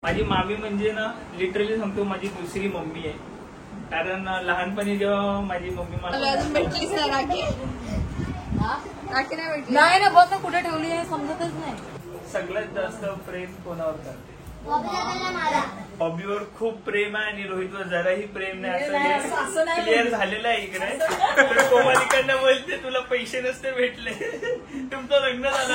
माझी मामी म्हणजे ना लिटरली सांगतो माझी दुसरी मम्मी आहे. कारण लहानपणी जेव्हा माझी मम्मी मला भेटलीच ना राखी नाही भेटली नाही ना बघ ना कुठे ठेवली आहे समजतच नाही. सगळ्यात जास्त प्रेम कोणावर करते? हॉबीवर खूप प्रेम आहे आणि रोहितवर जराही प्रेम नाही असं क्लिअर झालेलं आहे इकडे. कोमलिकांना बोलते तुला पैसे नसते भेटले तुमचं लग्न झालं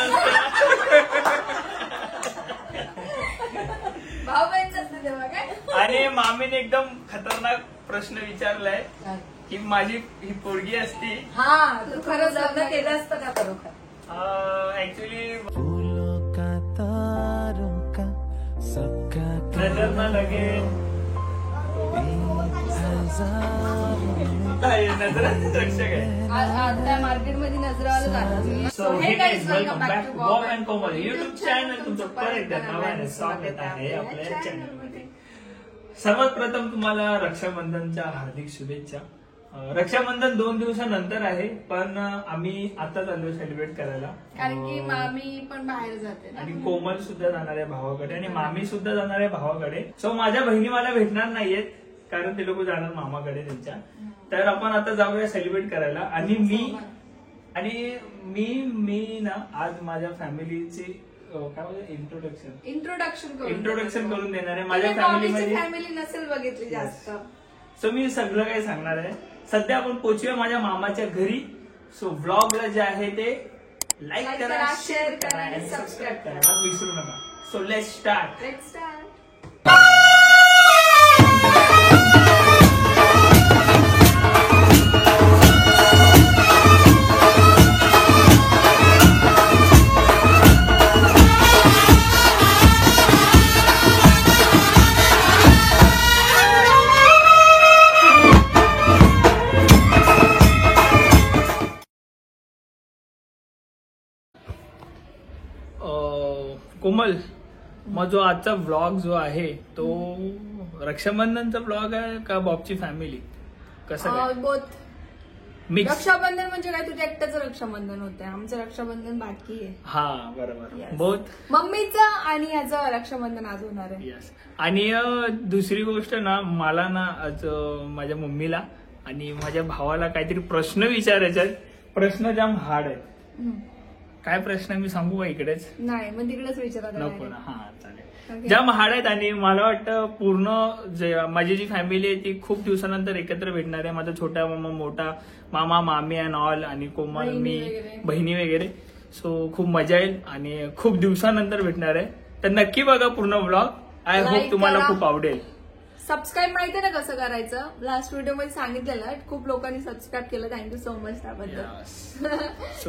आणि मामीने एकदम खतरनाक प्रश्न विचारलाय की माझी ही पोरगी असती तू खरंच लग्न केलं असतं का खरोखर? ऍक्च्युली नजर ना लगे रक्षक आहे मार्केटमध्ये नजरावाला जाणार. So hey guys welcome back to Bob and Komal YouTube channel. तुमचं परत एकदा नव्याने स्वागत आहे आपल्या चॅनलमध्ये. सर्वात प्रथम तुम्हाला रक्षाबंधनच्या हार्दिक शुभेच्छा. रक्षाबंधन 2 दिवसानंतर आहे पण आम्ही आता चाललो सेलिब्रेट करायला. कारण की मामी पण बाहेर जाते आणि कोमल सुद्धा जाणार आहे भावाकडे आणि मामी सुद्धा जाणार आहे भावाकडे. सो माझ्या बहिणी मला भेटणार नाहीयेत कारण ते लोक जाणार मामाकडे त्यांच्या. तर आपण आता जाऊया सेलिब्रेट करायला. आणि मी ना आज माझ्या फॅमिलीची काय बोलतो इंट्रोडक्शन करून देणार आहे. माझ्या फॅमिली नसेल बघितली जास्त. सो मी सगळं काही सांगणार आहे. सध्या आपण पोहोचूया माझ्या मामाच्या घरी. सो व्लॉगला जे आहे ते लाईक करा, शेअर करा आणि सबस्क्राईब करा विसरू नका. So let's start. कोमल, मग जो आजचा व्लॉग जो आहे तो रक्षाबंधनचा व्लॉग आहे का बॉबची फॅमिली? कसं काय? बोथ. मिक्स. रक्षाबंधन म्हणजे काय तुझ्या एकट्याचं रक्षाबंधन होते, आमचं रक्षाबंधन बाकी आहे. हा बरोबर. बोथ मम्मीचं आणि याचं रक्षाबंधन आज होणार आहे. यस. आणि दुसरी गोष्ट ना मला ना आज माझ्या मम्मीला आणि माझ्या भावाला काहीतरी प्रश्न विचारायचे आहेत. प्रश्न जाम हार्ड आहेत. काय प्रश्न मी सांगू का इकडेच? नाही मग तिकडेच विचारा नको ना. हा चालेल. ज्या महाड आहेत आणि मला वाटतं पूर्ण माझी जी फॅमिली आहे ती खूप दिवसानंतर एकत्र भेटणार आहे. माझा छोटा मामा, मोठा मामा, मामी अँड ऑल आणि कोमल, मी, बहिणी वगैरे. सो खूप मजा येईल आणि खूप दिवसानंतर भेटणार आहे. तर नक्की बघा पूर्ण व्लॉग. आय होप तुम्हाला खूप आवडेल. सबस्क्राईब माहिती आहे ना कसं करायचं? लास्ट व्हिडिओ मध्ये सांगितलेलं. खूप लोकांनी सबस्क्राईब केलं. थँक्यू सो मच त्याबद्दल.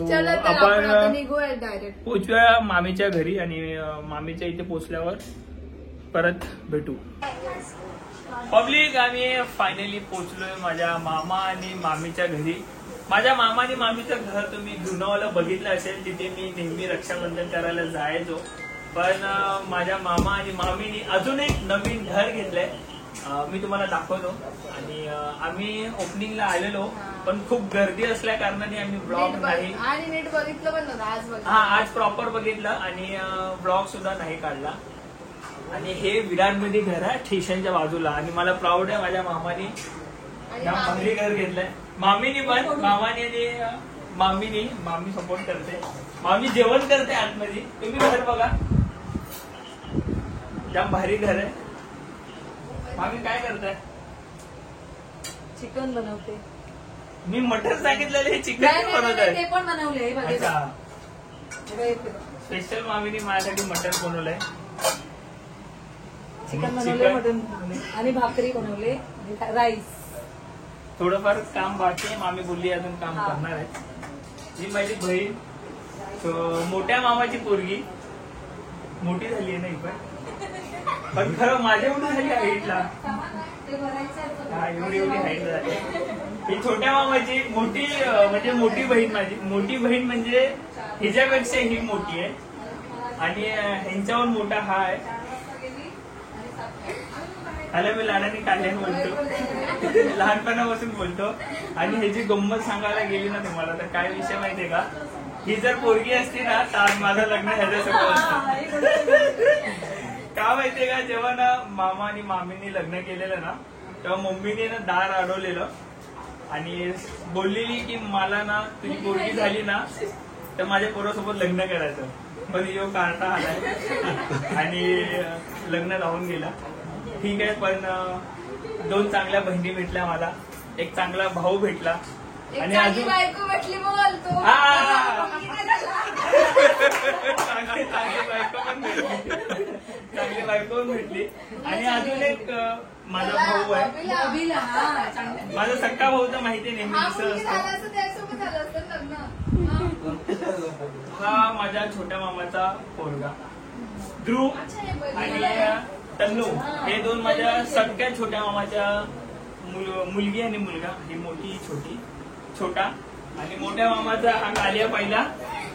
चला तर आपण निघूया डायरेक्ट. पोहोचूया मामीच्या घरी आणि मामीच्या इथे पोहोचल्यावर परत भेटू. पब्लिक, आम्ही फायनली पोहोचलोय माझ्या मामा आणि मामीच्या घरी. माझ्या मामा आणि मामीचं घर तुम्ही जुनवाला बघितलं असेल. तिथे मी नेहमी रक्षाबंधन करायला जायचो. पण माझ्या मामा आणि मामीने अजून एक नवीन घर घेतलंय. मी तुम्हाला दाखवतो. आणि आम्ही ओपनिंगला आलेलो पण खूप गर्दी असल्या कारणाने आम्ही ब्लॉग नाही आणि नीट बघितलं पण नव्हतं. आज प्रॉपर बघितलं आणि ब्लॉग सुद्धा नाही काढला. आणि हे विरारमध्ये घर आहे स्टेशनच्या बाजूला. आणि मला प्राऊड आहे माझ्या मामाने भारी घर घेतलंय. मामीनी पण मामी सपोर्ट करते. मामी जेवण करते आतमध्ये. तुम्ही घर बघा, जाम भारी घर आहे. मामी काय करताय? चिकन बनवते. मी मटन सांगितलेलं, हे चिकन बनवत आहे. ते पण बनवले. स्पेशल मामीने माझ्यासाठी मटन बनवलंय. चिकन बनवले, मटन बनवले आणि भाकरी बनवले, राईस. थोडंफार काम बाकी आहे. मामी बोलली अजून काम करणार आहे. ही माझी बहीण, मोठ्या मामाची पोरगी. मोठी झाली आहे नाही पण खरं माझ्या एवढी झाली हाईटला. एवढी हाईट झाली. ही छोट्या मामाची मोठी म्हणजे मोठी बहीण माझी. मोठी बहीण म्हणजे हिच्यापेक्षा ही मोठी आहे. आणि ह्यांच्यावर मोठा हा आहे. ह्याला मी लाडाने काढल्याने बोलतो. लहानपणापासून बोलतो. आणि ह्याची गंमत सांगायला गेली ना तुम्हाला तर काय विषय माहितीये का? ही जर पोरगी असती ना तर माझं लग्न ह्याच्यासोबत असतं. का माहितीये का, जेव्हा ना मामा आणि मामीने लग्न केलेलं ना, तेव्हा मम्मीने ना दार अडवलेलं आणि बोललेली की मला ना तुझी पोरगी झाली ना तर माझ्या पोरासोबत लग्न करायचं. पण यो कार्टा आलाय आणि लग्न लावून गेला. ठीक आहे, पण 2 चांगल्या बहिणी भेटल्या मला, एक चांगला भाऊ भेटला आणि अजून बायको भेटली बोल तू. चांगली बायको पण भेटली आणि अजून एक माझा भाऊ आहे. माझा सक्का भाऊ तर माहिती नेहमी दिसत असतो. हा माझ्या छोट्या मामाचा पोरगा ध्रुव आणि तन्नू, हे 2 माझ्या सगळ्या छोट्या मामाच्या मुलगी आणि मुलगा. ही मोठी छोटा आणि मोठ्या मामाचा हा कालिया पहिला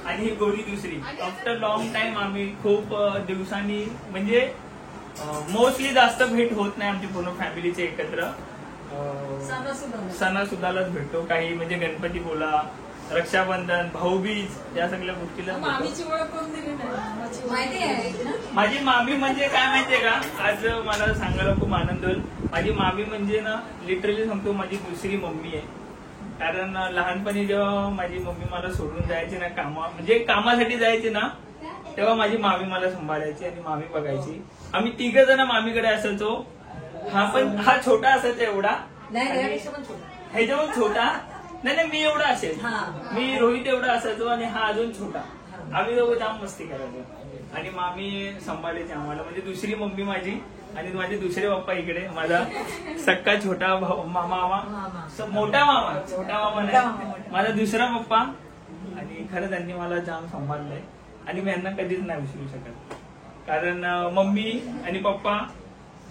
आणि ही गोरी दुसरी. आफ्टर लॉंग टाइम आम्ही खूप दिवसांनी, म्हणजे मोस्टली जास्त भेट होत नाही आमची पूर्ण फॅमिलीचे एकत्र. सणासुदालाच भेटतो, काही म्हणजे गणपती बोला, रक्षाबंधन, भाऊबीज या सगळ्या गोष्टीला. मामीची ओळख करून दिली नाही माहिती आहे. माझी मामी म्हणजे काय माहितीये का, आज मला सांगायला खूप आनंद होईल. माझी मामी म्हणजे ना लिटरली सांगतो माझी दुसरी मम्मी आहे. कारण लहानपणी जेव्हा माझी मम्मी मला सोडून जायची ना म्हणजे कामासाठी जायची ना, तेव्हा माझी मामी मला सांभाळायची आणि मामी बघायची. आम्ही 3 जण मामीकडे असायचो. हा छोटा असायचा एवढा, ह्याच्यावर छोटा नाही मी एवढा असेल, मी रोहित एवढा असायचो आणि हा अजून छोटा. आम्ही दोघं जाम मस्ती करायचो आणि मामी सांभाळायची आम्हाला. म्हणजे दुसरी मम्मी माझी आणि माझे दुसरे पप्पा इकडे, माझा सक्का छोटा भाऊ मोठा मामा नाही, माझा दुसरा पप्पा. आणि खरं त्यांनी मला जाम सांभाळलंय आणि मी यांना कधीच नाही विसरू शकत. कारण मम्मी आणि पप्पा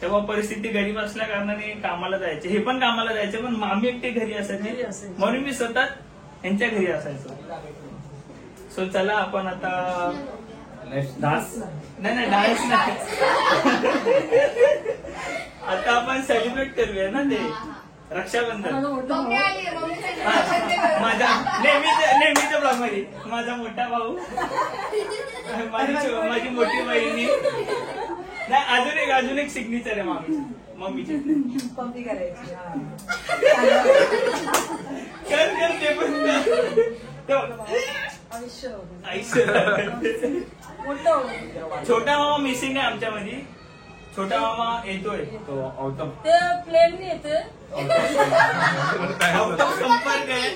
तेव्हा परिस्थिती गरीब असल्या कारणाने कामाला जायचे, हे पण कामाला जायचे, पण मामी एकटे घरी असायचे म्हणून मी सतत यांच्या घरी असायचो. सो चला आपण आता डान्स नाही आता आपण सेलिब्रेट करूया ना ते रक्षाबंधन. माझा नेहमीच्या ब्लॉग मध्ये माझा मोठा भाऊ, माझी मोठी बहिणी. नाही अजून एक सिग्नेचर आहे मम्मीची पंक्ती करायची. कर ते पण छोटा मामा मिसिंग आहे आमच्यामध्ये. छोटा मामा येतोय तो ते प्लेन येते संपर्क आहे.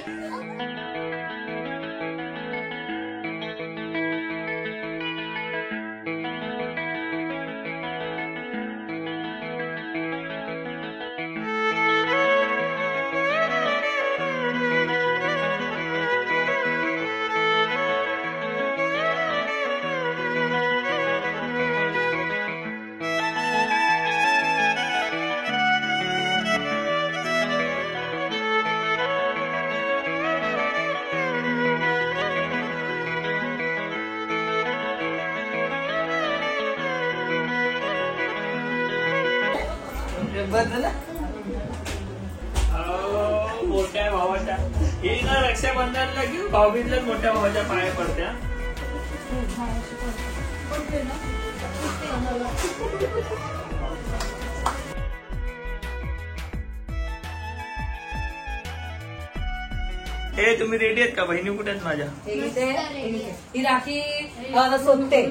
मोठ्या भावाच्या ही ना रक्षाबंधनला घेऊन भाऊबीजला मोठ्या भावाच्या पाया पडत्या. हे तुम्ही रेडी आहेत का? बहिणी कुठे आहेत माझ्या? ही राखी सोबते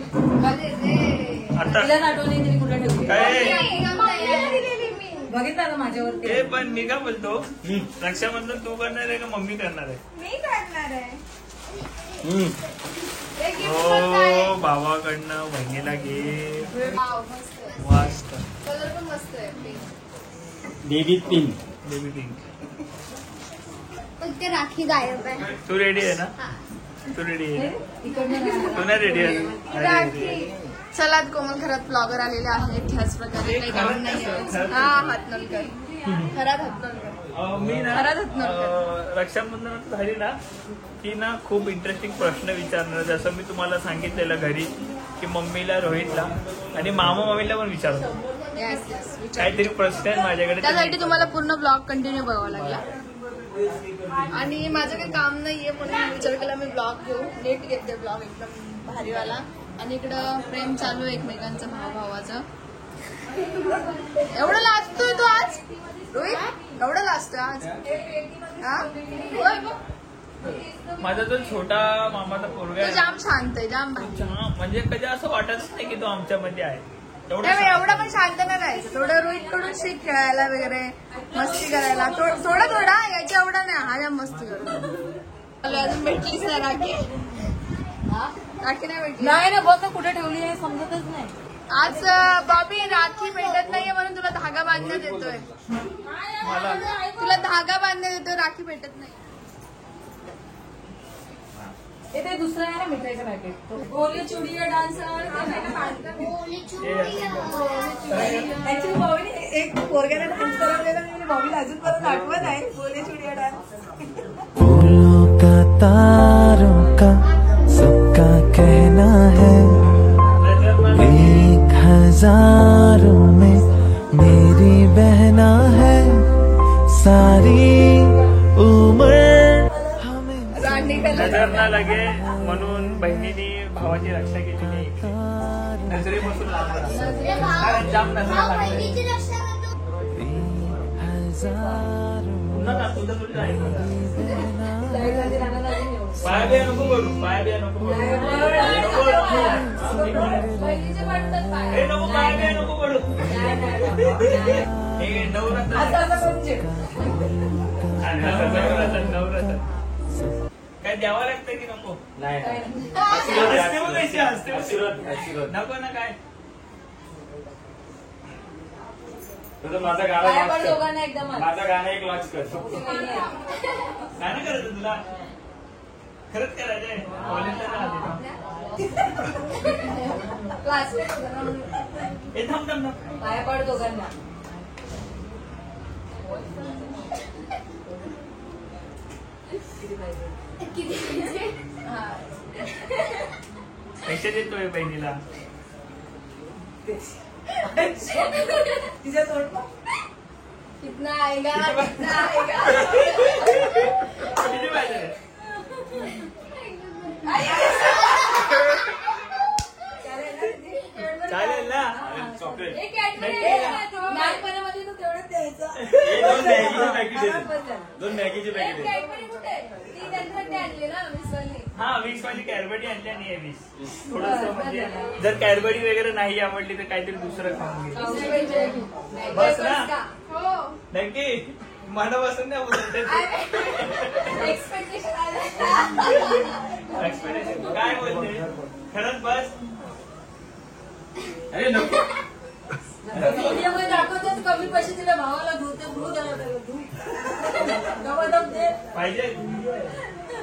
आता आठवणी कुठे ठेवली बघितलं ना माझ्यावरती. हे पण मी का बोलतो, रक्षाबंधन तू करणार आहे का मम्मी करणार आहे? मी करणार आहे. हो भावाकडनं बहिणीला घे. मस्त कलर पण मस्त आहे. Baby pink. Baby pink. ते राखी गायब आहे. तू रेडी आहे ना? तू रेडी आहे? तू नाही रेडी आहे? राखी. चला कोमल घरात ब्लॉगर आलेले आहेत ह्याच प्रकारे. काही काम नाही. हा हातनलकर घरात हातनलकर. मी ना रक्षाबंधन झाली ना की ना खूप इंटरेस्टिंग प्रश्न विचारणार. जसं मी तुम्हाला सांगितलेलं घरी की मम्मीला, रोहितला आणि मामीला पण विचारतो. काहीतरी प्रश्न आहेत माझ्याकडे, त्यासाठी तुम्हाला पूर्ण ब्लॉग कंटिन्यू बघावा लागला. आणि माझं काही काम नाहीये म्हणून विचार केला मी ब्लॉग घेऊ. नीट घेते ब्लॉग एकदम भारीवाला. आणि इकडं प्रेम चालू आहे एकमेकांचं भावाचं. एवढं लाजतोय तू आज रोहित? एवढं लाजतोय आज? हा? होय बघ. माझा तो छोटा मामाचा पोरगा तो जाम शांत आहे, जाम म्हणजे कधी असं वाटतच नाही की तो आमच्यामध्ये आहे. एवढं पण शांत नाही राहायचं. थोडं रोहित कडून शिक खेळायला वगैरे, मस्ती करायला. थोडा याच्या एवढा नाही. हा जाम मस्ती करतो. अजून भेटलीच नाही राखी. राखी नाही भेटली. नाही ना, बघ ना कुठे ठेवली आहे समजतच नाही. आज बॉबी राखी भेटत नाहीये म्हणून तुला धागा बांधण्यात येतोय. तुला धागा बांधण्यात येतोय, राखी भेटत नाही. ते दुसरं आहे ना मिठाईचं पॅकेट. बोले चुडिया डान्स. ऍक्च्युली बॉबीने एक पोरग्याला डान्स करायला बॉबीला अजून परत आठवत आहे बोले चुडिया डान्स. फूलों का तारों का सबका कहना है 1000 में मेरी बहना है सारी उम्र हमें नजर ना लगे म्हणून बहिणीने भावाची रक्षा केलेली. नजरेपासून लांब राहा. जाम नजर लागली. पाया बिया नको करू. पाया बिया नको करू. नको पाया बिया नको करू. हे नवरत्न काय द्यावं लागतं की नको? हसते बघ कशी हसते. नको ना काय. माझा गाणं एक लॉन्च करतो. गाणं करायचं तुला? खरंच करायचंय? कॉलेजला हे थांब थांब थांब. पाया पड दोघांना. पैसे देतोय बहिणीला. तिच्या तोंड कितना आएगा, कितना आएगा. किती पाहिजे? चालेल ना. लहानपणामध्ये तो तेवढंच द्यायचं. 2 मॅगीचे पॅकेट. हा 20 वाली कॅडबरी आणली आणि 20 थोडस म्हणजे जर कॅडबरी वगैरे नाही आवडली तर काहीतरी दुसरं खाऊन घे. बस ना. नक्की मनापासून नाही बोलत. एक्सपेक्टेशन काय बोलते खरंच बस. अरे नको. मीडियामध्ये दाखवतात कमी पैसे दिले भावाला धुते धू दे पाहिजे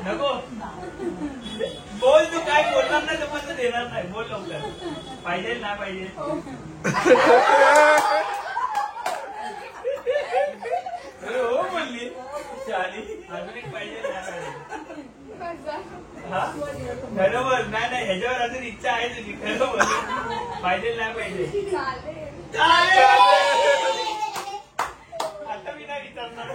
नको. बोल तू काय बोलणार नाही तर पण देणार नाही. बोल लवकर. पाहिजे ना पाहिजे. अरे हो बोलली अजून एक पाहिजे हा बरोबर. नाही ह्याच्यावर अजून इच्छा आहे तुझी. खरं बोल. पाहिजे नाही पाहिजे. आता मी नाही विचारणार.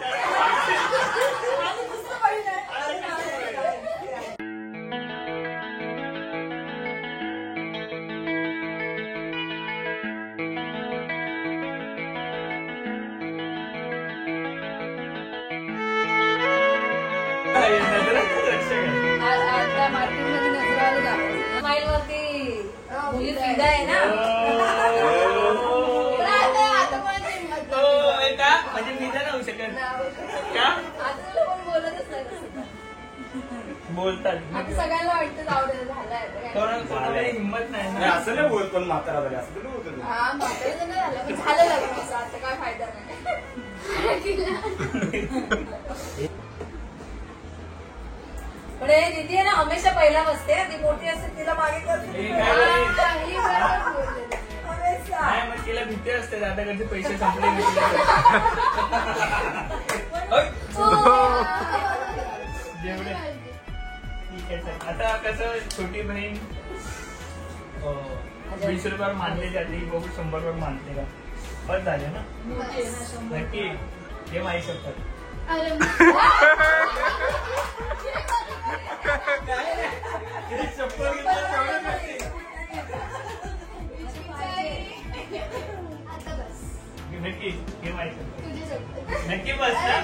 मार्केटमध्ये नजराला दाखवलं. स्माईल वरती मुली फिदा आहे ना. म्हणजे मी तर होऊ शकत का? आता कोण बोलतच नाही. बोलतात आता सगळ्यांना वाटतं आवडेल झालाय. कोणाला हिंमत नाही. असं नाही बोलत पण म्हातारा झाले असं नाही बोलत. हा म्हातारा नाही झालं पण झालं लग्न. आता काय फायदा नाही. पण हे दीदी आहे ना हमेशा पहिला बसते. ती मोठी असते तिला मागे करते. नाही मग तिला भीती असते दादाकडचे पैसे संपले. जेवढे ठीक आहे सर. आता कसं छोटी बहीण 20 रुपयावर मानली जाते. बघू 100 रुपये मानते का? बस झाले ना. नक्की हे माहीत शकतात. नक्की हे माहिती तुझी नक्की बस ना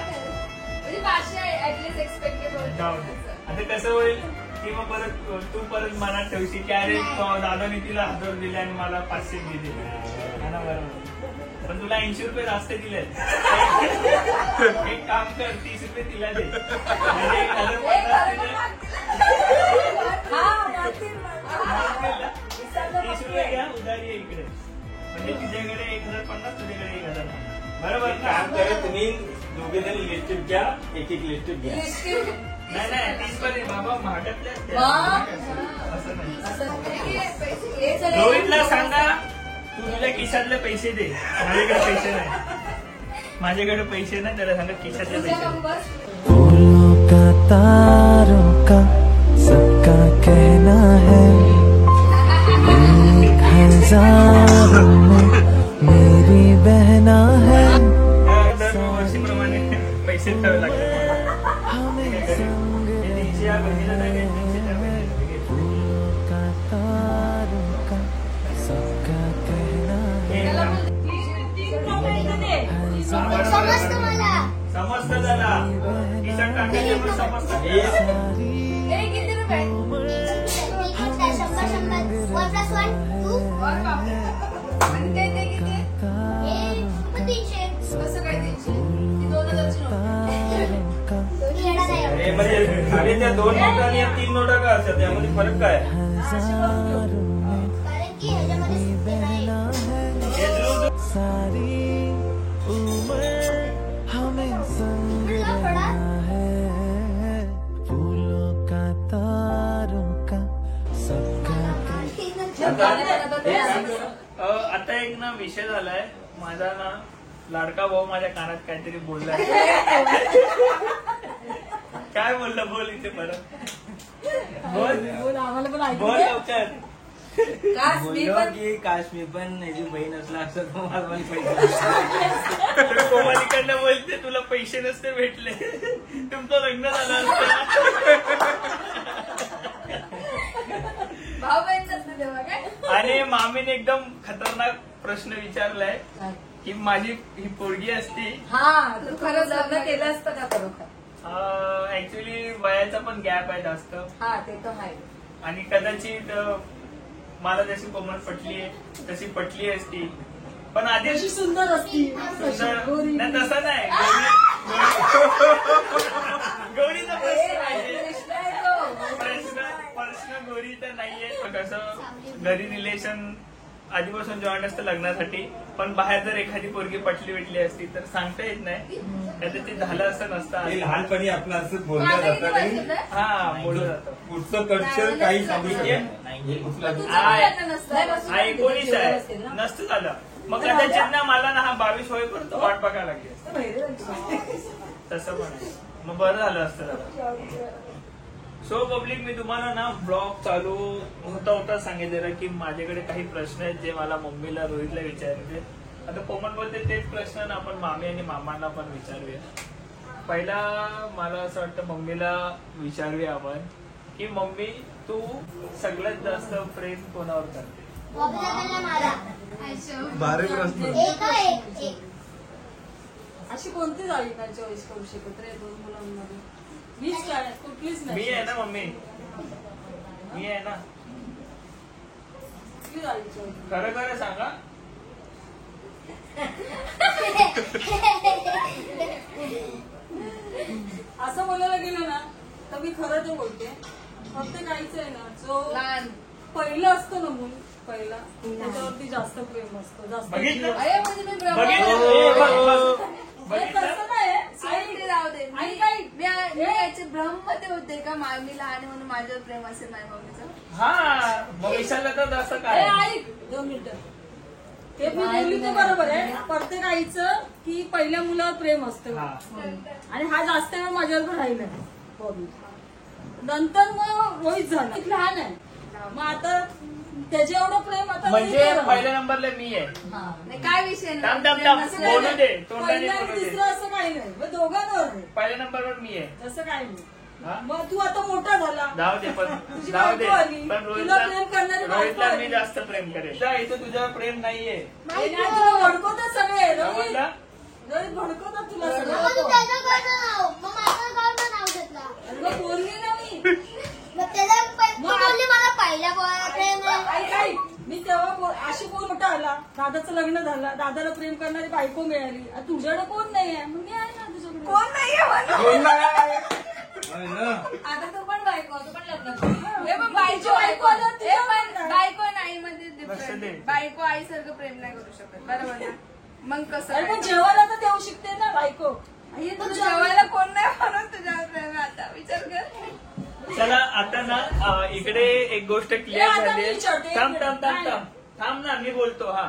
म्हणजे 500 ऍटलीस्ट एक्सपेक्टेड जाऊ दे. आता कसं होईल की मग परत तू परत मनात ठेवशील की अरे दादाने तिला 1000 दिले आणि मला 500 दिले. हा ना, बरोबर. पण तुला 80 रुपये जास्त दिले. एक काम कर 30 रुपये तिला दे म्हणजे 1050 दिले. 30 रुपये घ्या उधारी आहे इकडे म्हणजे तिच्याकडे 1050 तुझ्याकडे 1050 बरोबर ना? काम करा तुम्ही दोघे जण लिस्टेड घ्या एक लिस्टेड घ्या नाही नाही 30 पण बाबा महागातल्या असत्या. असं नाही रोहितला सांगा तू तुझ्या खिशातले पैसे दे माझ्याकडे पैसे नाही माझ्याकडे पैसे नाही त्याला सांगा खिशातले पैसे दे. फूलों का तारों का सबका कहना है 1000 में मेरी बहना है दरवर्षीप्रमाणे पैसे ठेवावे लागतात हमें संग तीनशे या बहिणीला नाही द्यायचे, 300 त्या बहिणीला द्यायचे. फूलों का तारों का सबका कहना है समजतं झाला खिशात टाकायचे पण समजतं. किती रुपये कसं काय 300 ती 2000ची नोट. अरे म्हणजे अरे त्या 2 नोटा आणि या 3 नोटा का असतात त्यामध्ये फरक काय सारी उम्र हमें संग रहना है फूलों का तारों का सबका आता एक ना विषय झालाय माझा ना लाडका भाऊ माझ्या कानात काहीतरी बोललाय. काय बोलला बोल इथे परत बोल बोल लवकर. काश मी पण याची बहीण असला असं तुम्हाला पण पैसे कोमालीकडनं बोलते तुला पैसे नसते भेटले तुमचं लग्न झालं असतं. भाऊ बहीण नसते तेव्हा काय आणि मामीने एकदम खतरनाक प्रश्न विचारलाय की माझी ही पोरगी असती हा तू खरंच लग्न केलं असतं का खरोखर ऍक्च्युली वयाचा पण गॅप आहे जास्त हा ते तर आहे आणि कदाचित मला जशी कोमल पटली तशी पटली असती पण आधी सुंदर असती सुंदर नाही तसं नाही गौरीचा प्रश्न नाहीये प्रश्न गौरीचा नाहीये कसं घरी रिलेशन आधीपासून जॉईंट असतं लग्नासाठी पण बाहेर जर एखादी पोरगी पटली भेटली असती तर सांगता येत नाही त्याचं ते झालं असं नसतं. हे लहानपणी आपलं असंच बोललं जातं आणि हा बोललं जातं पुढचं कल्चर काही सांगितलं आहे 19 आहे नसतं झालं मग कदाचित ना मला ना हा 22 होईपर्यंत वाट बघायला लागली तसं पण आहे मग बरं झालं असतं जरा. सो पब्लिक मी तुम्हाला ना ब्लॉग चालू होता सांगितलेलं की माझ्याकडे काही प्रश्न आहेत जे मला मम्मीला रोहितला विचारायचे. आता कोमल बोलते तेच प्रश्न ना आपण मामी आणि मामांना पण विचारूया. पहिला मला असं वाटतं मम्मीला विचारूया आपण की मम्मी तू सगळ्यात जास्त प्रेम कोणावर करते. भारी प्रश्न अशी कोणतीच आई नाही चॉईस करू शकत रे 2 मुलांमध्ये मीच काय कुठलीच मी नाही आहे ना मम्मी मी आहे ना कुठलीच आई choice. खरं खरं सांगा असं बोलायला गेलं ना तर मी खरं ते बोलते प्रत्येक आईचं आहे ना जो लहान पहिलं असतं ना मूल पहिला त्याच्यावरती जास्त प्रेम असतं जास्त बघितलं? जीव असतो. अरे म्हणजे मी हे तसं नाही आई राहू दे आई काय मी याचे भ्रममध्ये होते का मी लहान आहे म्हणून माझ्यावर प्रेम असेल माझ्या मम्मीचं. हा मग विचारलं तर असं काय ऐक 2 मिनिटं ते मी बोलली ते बरोबर आहे प्रत्येक आईचं की पहिल्या मुलावर प्रेम असतं हा. आणि हा जास्त वेळ माझ्यावर राहिला बॉबी नंतर मग रोहित झाला लहान आहे मग आता त्याच्या एवढं प्रेम आता म्हणजे नाही आहे. पहिल्या नंबरला मी आहे हा. नाही, काय विषय थांब, थांब, नाही थांब. असं काय बोलू नाही. दे तोंडाने पहिलं आणि बोलू दे तिसरं असं काही नाही मग दोघांवर आहे पहिल्या नंबरवर मी आहे तसं काही नाही हा? मग तू आता मोठा झाला, जाऊ दे पण तुझी जाऊ दे बायको आली, पण तुला प्रेम करणारी बायको रोहितला मी आली. जास्त प्रेम करेल जा, इथं तुझ्यावर प्रेम नाहीये. हे ना, तुला भडकवतात सगळे काय रोहित. म्हणला? रोहित भडकवतात तुला मग तू सगळे. त्याचं कोणतं नाव? मग माझं कोणतं नाव घेतलं? अगं बोलली ना मी. मग त्याला तू बोलली मला पहिल्या बोलायला प्रेम आहे. ऐक, मी तेव्हा अशी कोण मोठा आला, दादाचं लग्न झालं, दादाला प्रेम करणारी बायको मिळाली, आता तुझ्याकडे कोण नाहीये, मग मी आहे ना तुझ्याकडे. कोण नाहीये म्हणून. कोण नाही? होय ना? आता तू पण बायको, तू पण लग्न कर. हे पण बायको आलं, तुझं हे पण पण बायको आणि आईमध्ये लक्ष different दे. आहे. बायको आईसारखं प्रेम नाही करू शकत, बरोबर ना? मग कसं अरे पण काय? जेवायला तर देऊ शकते ना बायको. आई, तुझं जेवायला कोण नाही म्हणून तुझ्यावर प्रेम आहे आता, विचार कर. चला आता ना इकडे एक गोष्ट क्लिअर आता झाली मी विचारते, थांब थांब थांब नाही. थांब थांब ना मी बोलतो हा.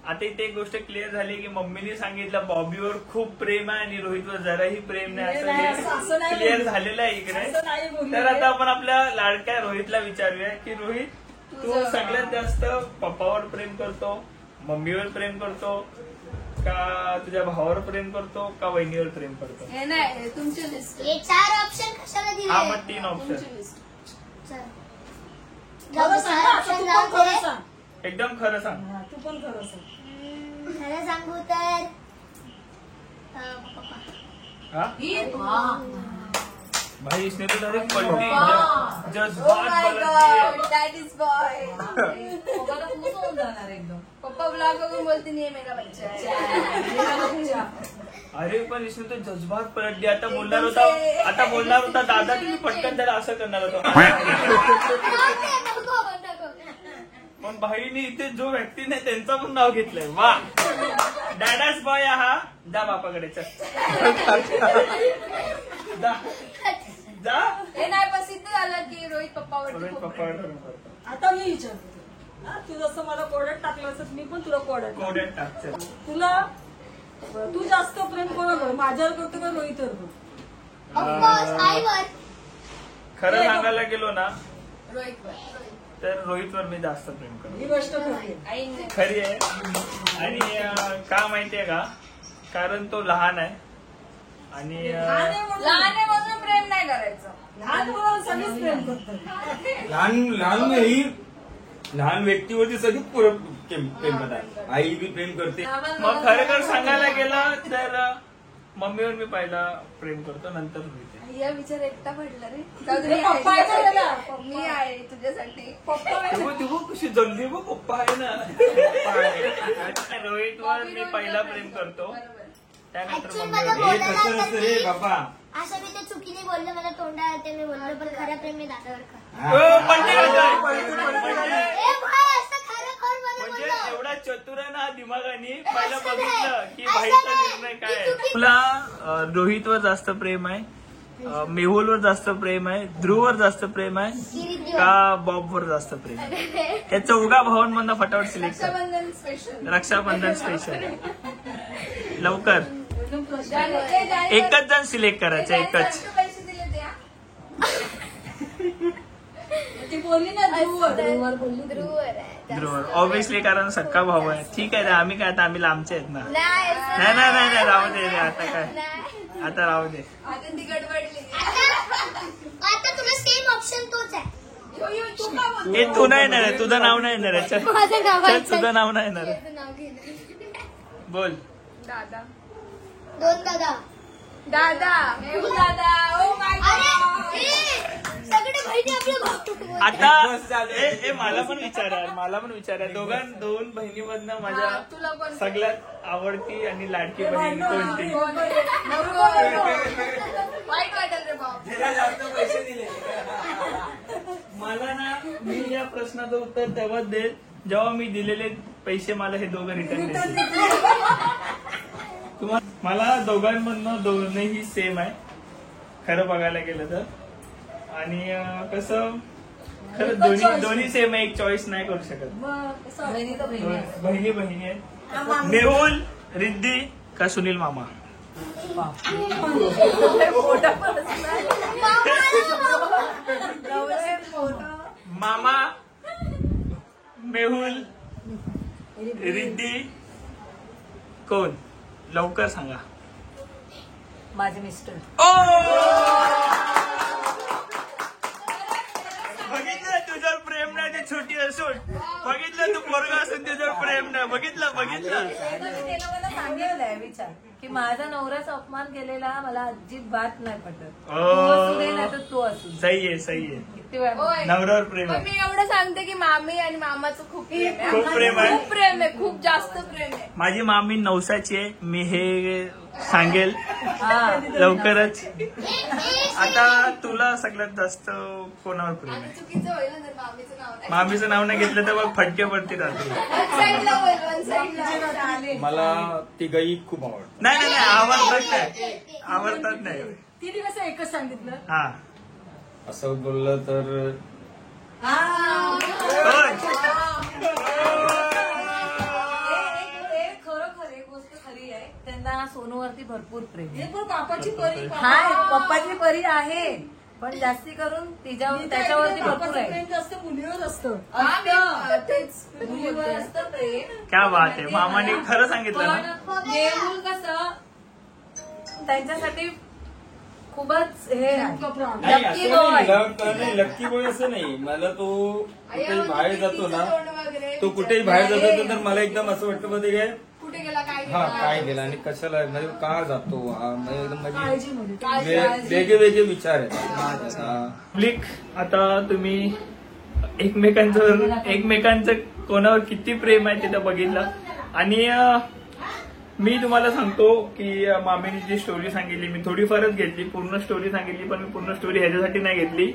आता इथे एक गोष्ट क्लिअर झाली की मम्मीने सांगितलं बॉबीवर खूप प्रेम आहे आणि रोहितवर जराही प्रेम नाही नाही, असं असं नाही क्लिअर बोलली. झालेलं आहे इकडे. असं नाही बोलली. तर आता आपण आपल्या लाडक्या रोहितला विचारूया की रोहित तू तुझं- सगळ्यात जास्त पप्पावर प्रेम करतो, मम्मीवर प्रेम करतो का तुझ्या भावावर प्रेम करतो का वहिनीवर प्रेम करतो? हे नाही, तुमची लिस्ट. हे 4 ऑप्शन कशाला हा दिले? मग 3 ऑप्शन तुमची लिस्ट. चल. खरं सांग ना, आता तू पण खरं सांग. एकदम खरं सांग. हा, तू पण खरं सांग. खरं सांगू तर हा भाई इसने तो डायरेक्ट पलटी Oh जज्बात my पलट God, दिए. that is boy. पप्पा ब्लॉग बघून बोलते नाही मेरा बच्चा. अरे पण इसने तो जज्बात पलट दिया. आता बोलणार होता दादा तुम्ही पटकन त्याला असं करणार होता पण भाईने इथे जो व्यक्ती नाही त्यांचं पण नाव घेतलंय. वा डॅडाच बॉय हा. जा बापाकडे चल जा जा. हे नाही पण सिद्ध झालं की रोहित पप्पावरती रोहित खूप पप्पावर प्रेम प्रेम करतो. आता मी विचारते, हा, तू जसं मला कोड्यात टाकलं असत मी पण तुला कोड्यात टाकलं. कोड्यात टाक चल. तुला तू जास्त प्रेम कोणावर, माझ्यावर करतो का रोहितवर करतो? ऑफकोर्स आईवर. खरं सांगायला गेलो ना रोहित तर रोहितवर मी जास्त प्रेम करतो. ही गोष्ट खरी आहे. आईने खरी आहे. आणि का माहितीये का कारण तो लहान आहे आणि लहान आहे म्हणून- लहान आहे म्हणून प्रेम नाही करायचं. लहान मुलं सगळीच प्रेम करतात. लहान ही लहान व्यक्तीवरती सगळी प्रेम करतात. आई बी प्रेम करते. मग खरेखर सांगायला गेलं तर मम्मीवर मी पहिला प्रेम करतो नंतर रोहित. या विचार एकटा पडला रे. जाऊ दे, हे मी आहे पप्पा आहे तुझ्यासाठी. ना? मी आहे तुझ्यासाठी. पप्पा आहे. तू कशी जल्दी बघ पप्पा आहे ना. रोहितवर मी पहिला प्रेम करतो बरोबर. त्यानंतर Actually मम्मीवर. मला हे तसं नसतं रे बाबा. असं मी ते चुकीने बोलले, मला तोंडाला आलते, मी बोललो पण खरं प्रेम मी दादावर करतो. हो, पलटी करतोय. म्हणजे ए भाई, असं खरं कोण मला म्हणजे बोललं? एवढा चतुर आहे ना दिमागाने पहिला असं बघितलं नाही. की असं भाईचा नाही. निर्णय काय ही आहे. चुकी- तुला रोहितवर जास्त प्रेम आहे, मेहुलवर जास्त प्रेम आहे, ध्रुववर जास्त प्रेम आहे किरीटीवर. का बॉबवर जास्त प्रेम आहे? या चौघा भावांमधनं फटाफट सिलेक्ट कर. रक्षाबंधन स्पेशल. रक्षाबंधन स्पेशल लवकर एकदम प्रश्न. एकच जण सिलेक्ट करायचं एकच. पैसे दिले ते हा? ती बोलली ना ध्रुववर बोलली. ध्रुववर आहे. ध्रुव ऑब्विसली कारण सक्का भाऊ आहे. ठीक आहे आम्ही काय आता आम्ही लांबचे आहेत ना. नाही असं नाही नाही नाही नाही, राहू दे रे, आता काय नाही. आता राहू दे. आता ती गडबडली. आता तुला सेम ऑप्शन तोच आहे. यो, यो, तू का बोलतो? हे तू नाही येणार आहे, तुझं नाव नाही येणार आहे. चल माझं नाव चल, तुझं नाव नाही येणार आहे. याचं नाव घेणं. बोल. दादा. 2 दादा. दादा. मेहू दादा. ओ माय अरे गॉड. ए, सगळे बहिणी आपले भाऊ. आता ए मला पण विचारा दोन बहिणीमधनं माझ्या हा, तुला कोण- सगळ्यात आवडती आणि लाडकी बहीण कोणती? वाईट वाटेल रे भाऊ. पैसे दिले. मला ना मी या प्रश्नाचं उत्तर तेव्हाच देईल जेव्हा मी दिलेले पैसे मला हे दोघं रिटर्न देतील. तुम्हाला मला दोघांमधनं दोन्ही सेम आहे खरं बघायला गेलं तर. आणि कसं खरं दोन्ही सेम आहे, एक चॉईस नाही करू शकत. मग कसं बहिणी आहेत. मेहुल रिद्धी का सुनील मामा? मामा मेहुल रिद्धी कोण? लवकर सांगा. माझे मिस्टर. ओ छोटी असून बघितलं तू पोरगा असून त्याच्यावर प्रेम नाही. बघितलं त्याला मला सांगितलंय विचार की माझा नवऱ्याचा अपमान केलेला मला अजिबात नाही पटत. तू असू दे नाही तर तू असू दे. सही आहे सही आहे. किती वेळा होय. नवऱ्यावर प्रेम पण आहे. मी एवढं सांगते की मामी आणि मामाचं खूप प्रेम आहे. खूप प्रेम आहे. खूप प्रेम आहे, खूप जास्त प्रेम आहे. माझी मामी नवसाची आहे. मी हे सांगेल हा. लवकरच. आता तुला सगळ्यात जास्त कोणावर प्रेम आणि आहे? चुकीचं होईल ना जर मामीचं नाव नाही. मामीचं नाव नाही घेतलं तर मग फटके पडतील रात्री. One side ला होईल, one side ला. मला तिघही खूप आवडतात. नाही नाही नाही आवडतात नाही. आवडतात नाही. तिने कसं एकच सांगितलं. हा असं बोललं तर होय. खरोखर एक गोष्ट खरी आहे त्यांना सोनूवरती भरपूर प्रेम आहे. हे पण बापाची परी. हाय पप्पाची परी आहे पण जास्ती करून तिच्यावर त्याच्यावरती भरपूर आहे. प्रेम जास्त मुलीवर असतं. तेच मुलीवर असतं प्रेम. क्या बात आहे. मामाने खरं सांगितलं ना. पण देऊळ कसं त्यांच्यासाठी खूपच हे आहे. नाही लकी असं नाही. बॉय. लक्की बॉय असं नाही. मला तो कुठेही बाहेर जातो ना, वगैरे तो कुठेही बाहेर जातो तर मला एकदम असं वाटतं मध्ये काय कुठे गेला काय हा गेला? काय गेला आणि कशाला म्हणजे का जातो हा म्हणजे एकदम माझी काळजी. वेगळे वेगळे विचार आहेत. पब्लिक आता तुम्ही एकमेकांचं कोणावर किती प्रेम आहे तिथं बघितलं. आणि मी तुम्हाला सांगतो की मामीने जी स्टोरी सांगितली मी थोडीफारच घेतली. पूर्ण स्टोरी सांगितली पण मी पूर्ण स्टोरी ह्याच्यासाठी नाही घेतली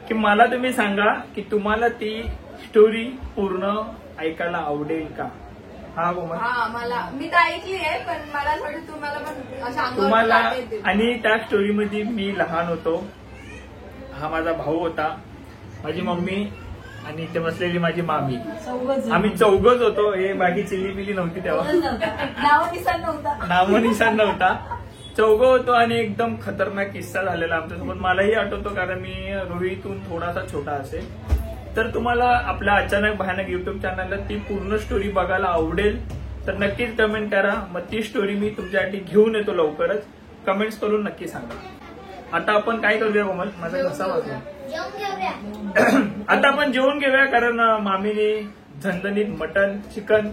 की मला तुम्ही सांगा की तुम्हाला ती स्टोरी पूर्ण ऐकायला आवडेल का. हा कोमल हा मला मी तर ऐकली आहे पण मला थोडी तुम्हाला पण अशा अंगावर तुम्हाला. काटे येतील. आणि त्या स्टोरीमध्ये मी लहान होतो. हा माझा भाऊ होता, माझी मम्मी आणि इथे बसलेली माझी मामी. आम्ही चौघच होतो. हे बाकी चिल्ली बिली नव्हती तेव्हा. नाव निशाण नव्हता. नामनिशाण नव्हता. चौघं होतो आणि एकदम खतरनाक किस्सा झालेला आमच्यासोबत. मलाही आठवतो कारण मी रोहितून थोडासा छोटा असेल. तर तुम्हाला आपल्या अचानक भयानक युट्यूब चॅनलला ती पूर्ण स्टोरी बघायला आवडेल तर नक्कीच कमेंट करा. मग ती स्टोरी मी तुमच्यासाठी घेऊन येतो लवकरच. कमेंट्स करून नक्की सांगा. आता आपण काय करूया कोमल. माझा घसा वाजला. जेवून घेऊया. आता आपण जेवण घेऊया कारण मामीने झणझणीत मटन चिकन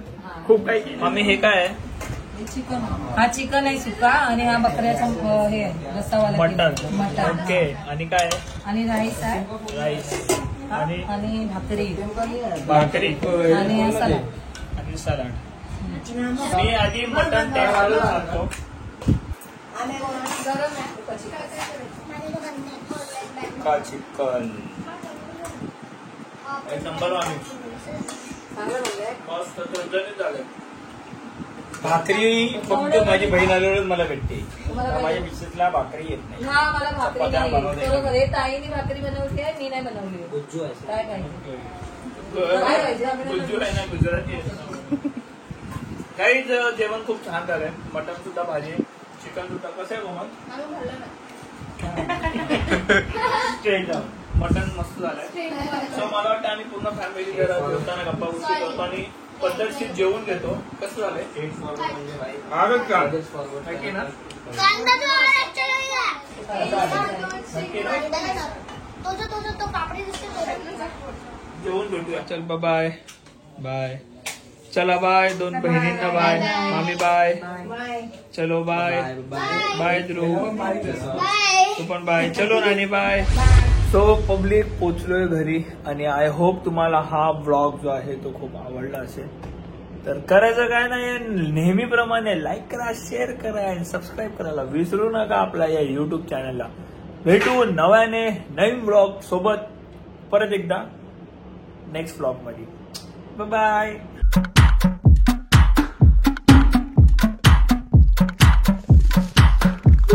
खूप काही केलं. मामी हे काय आहे. चिकन. हा चिकन आहे सुका आणि हा बकऱ्याचा हे आहे रस्सावाला मटन. मटन. ओके. आणि काय आहे. आणि राईस आहे राईस आणि आणि भाकरी भाकरी आणि सलाड. आणि सलाड. मी आधी मटन टेस्ट करून सांगतो. का चिकन एक नंबर आम्ही मस्त झणझणीत झालं. भाकरी फक्त माझी बहीण आल्यावरच मला भेटते. माझ्या मिसेसला भाकरी येत नाही. हा मला भाकरी चपात्या नाही. बनवते. बरोबर आहे. ताईने भाकरी बनवली आहे मी नाही बनवली आहे. गुज्जू आहे काय पाहिजे. गुजराती आहे ना गुजराती आहे. काही जेवण खूप छान झालंय. मटन सुद्धा भाजी चिकन सुद्धा. कसं आहे कोमल. आम्ही खाल्लं नाही. स्ट्रेट मटन मस्त झालंय. सो मला वाटतं आम्ही पूर्ण फॅमिली जेवताना गप्पा गोष्टी करतो आणि पद्धतशीर जेवून घेतो. कसं झालंय. आवडत का नक्की ना. कांदा तो आणायचा नाहीये. नक्की ना. तो पापडी दिसते तो. जेवून भेटूया. चल बाय बाय. चला बाय. दोन बहिणींना बाय. मामी बाय. चलो बाय बाय. ध्रुव बाय. तू पण बाय. चलो नानी बाय. सो पब्लिक पोचलोय घरी आणि आय होप तुम्हाला हा ब्लॉग जो आहे तो खूप आवडला असेल. तर करायचं काय नाही नेहमीप्रमाणे लाईक करा शेअर करा आणि सबस्क्राईब करायला विसरू नका आपल्या या युट्यूब चॅनलला. भेटू नव्याने नवीन ब्लॉग सोबत परत एकदा नेक्स्ट ब्लॉग मध्ये. बाय.